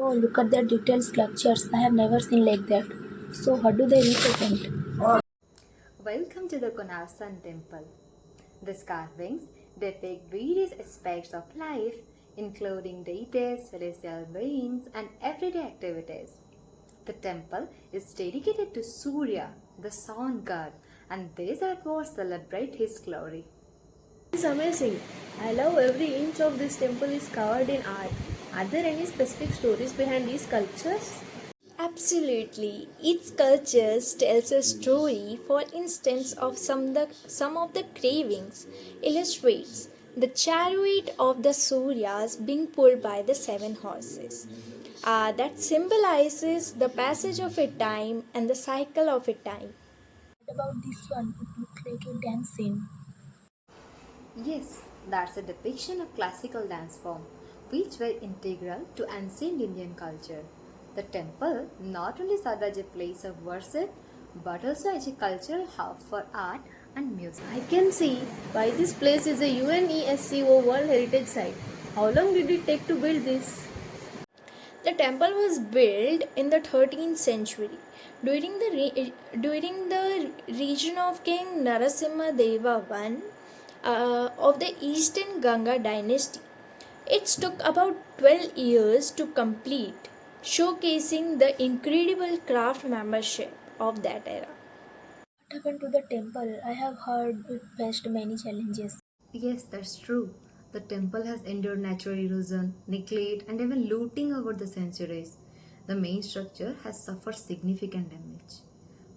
Oh, look at the detailed sculptures. I have never seen like that. So, what do they represent? Welcome to the Konark Sun Temple. These carvings depict various aspects of life, including deities, celestial beings, and everyday activities. The temple is dedicated to Surya, the sun god, and these artworks celebrate his glory. It's amazing. I love every inch of this temple is covered in art. Are there any specific stories behind these sculptures? Absolutely. Each sculpture tells a story. For instance, some of the cravings illustrates the chariot of the Suryas being pulled by the seven horses. That symbolizes the passage of a time and the cycle of a time. What about this one? It looks like a dance scene. Yes, that's a depiction of classical dance form, which were integral to ancient Indian culture. The temple not only served as a place of worship, but also as a cultural hub for art and music. I can see why this place is a UNESCO World Heritage Site. How long did it take to build this? The temple was built in the 13th century during the region of King Narasimha Deva I of the Eastern Ganga dynasty. It took about 12 years to complete, showcasing the incredible craftsmanship of that era. What happened to the temple? I have heard it faced many challenges. Yes, that's true. The temple has endured natural erosion, neglect, and even looting over the centuries. The main structure has suffered significant damage.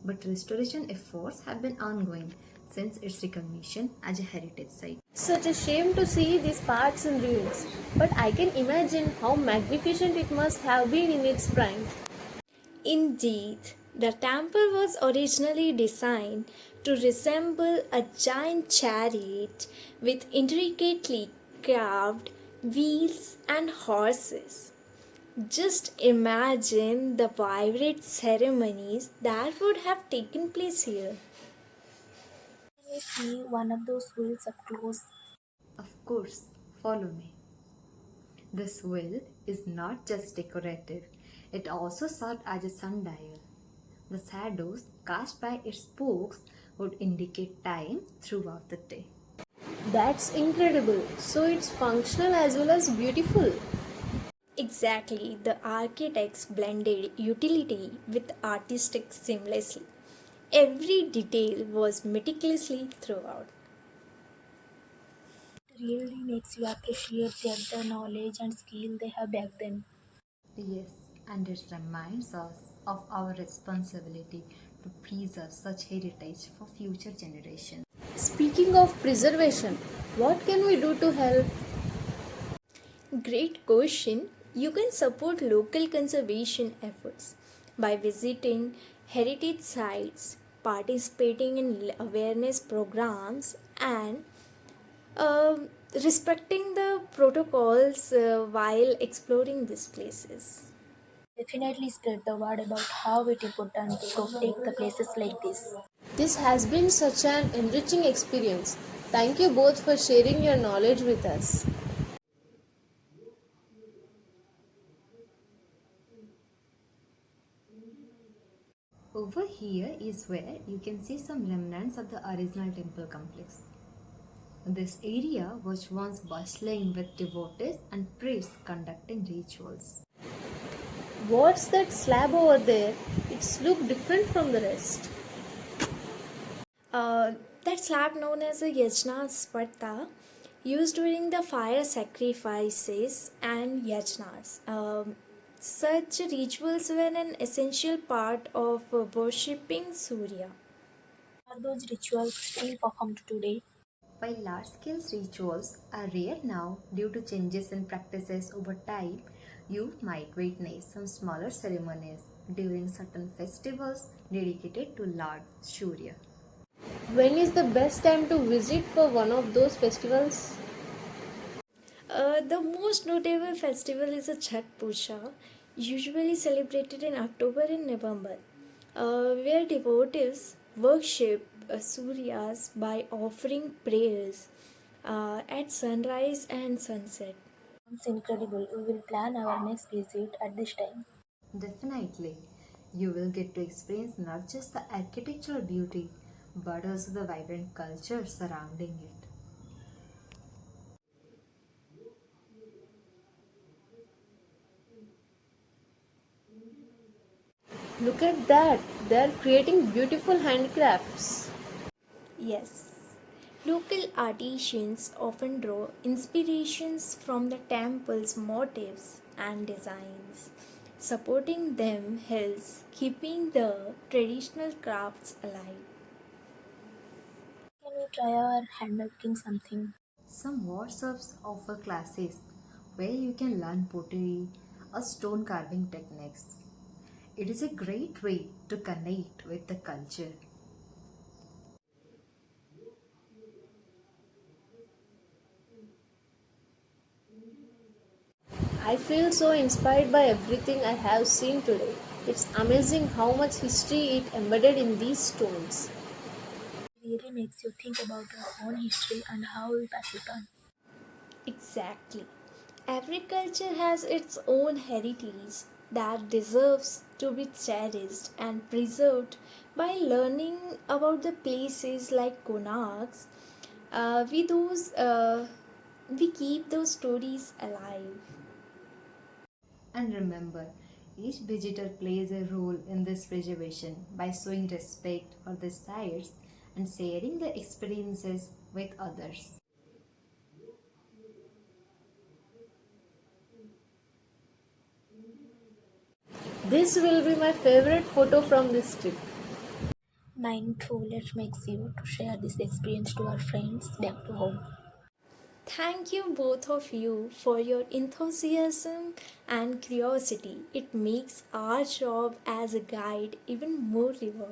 But restoration efforts have been ongoing since its recognition as a heritage site. Such a shame to see these parts in ruins, but I can imagine how magnificent it must have been in its prime. Indeed, the temple was originally designed to resemble a giant chariot with intricately carved wheels and horses. Just imagine the vibrant ceremonies that would have taken place here. Can we see one of those wheels up close? Of course, follow me. This wheel is not just decorative, it also served as a sundial. The shadows cast by its spokes would indicate time throughout the day. That's incredible. So it's functional as well as beautiful. Exactly, the architects blended utility with artistic seamlessly. Every detail was meticulously throughout. It really makes you appreciate the knowledge and skill they have back then. Yes, and it reminds us of our responsibility to preserve such heritage for future generations. Speaking of preservation, what can we do to help? Great question. You can support local conservation efforts by visiting heritage sites, participating in awareness programs, and respecting the protocols while exploring these places. Definitely spread the word about how it important to protect the places like this. This has been such an enriching experience. Thank you both for sharing your knowledge with us. Over here is where you can see some remnants of the original temple complex. This area was once bustling with devotees and priests conducting rituals. What's that slab over there? It's look different from the rest. Uh, that slab known as a yajna sparta used during the fire sacrifices and yajnas. Such rituals were an essential part of worshipping Surya. Are those rituals still performed today? While large scale rituals are rare now due to changes in practices over time, you might witness some smaller ceremonies during certain festivals dedicated to Lord Surya. When is the best time to visit for one of those festivals? The most notable festival is a Chhat Puja, usually celebrated in October and November, where devotees worship Suryas by offering prayers at sunrise and sunset. It's incredible. We will plan our next visit at this time. Definitely, you will get to experience not just the architectural beauty but also the vibrant culture surrounding it. Look at that! They are creating beautiful handcrafts. Yes. Local artisans often draw inspirations from the temple's motifs and designs. Supporting them helps keeping the traditional crafts alive. Can we try our handmaking something? Some workshops offer classes where you can learn pottery or stone carving techniques. It is a great way to connect with the culture. I feel so inspired by everything I have seen today. It's amazing how much history is embedded in these stones. It really makes you think about our own history and how we pass it on. Exactly. Every culture has its own heritage that deserves to be cherished and preserved. By learning about the places like Konarks, we those we keep those stories alive. And remember, each visitor plays a role in this preservation by showing respect for the sites and sharing the experiences with others. This will be my favorite photo from this trip. Mine too. Let's make sure to share this experience to our friends back to home. Thank you both of you for your enthusiasm and curiosity. It makes our job as a guide even more rewarding.